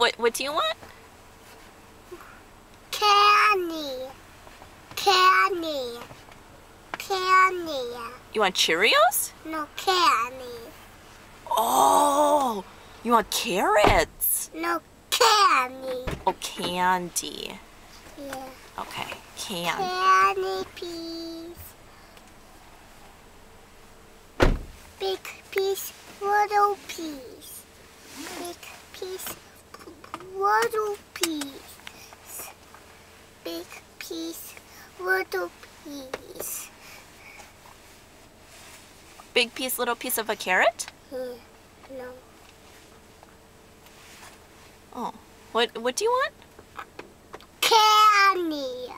What do you want? Candy. Candy. Candy. You want Cheerios? No candy. Oh, you want carrots? No candy. Oh, candy. Yeah. Okay, candy. Candy piece. Big piece, little piece. Big piece, little piece. Big piece, little piece. Big piece, little piece of a carrot? Yeah. No. Oh, what do you want? Candy.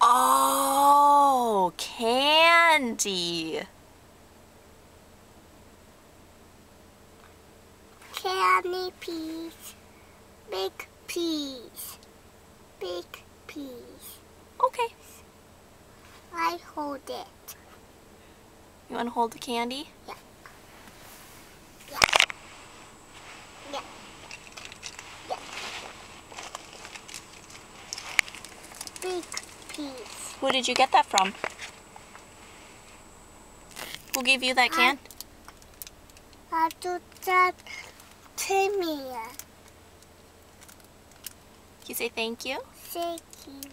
Oh, candy. Candy piece. Big piece. Big piece. Okay. I hold it. You want to hold the candy? Yeah. Yeah. Yeah. Yeah. Big piece. Who did you get that from? Who gave you that can? I do that to me. Can you say thank you? Thank you.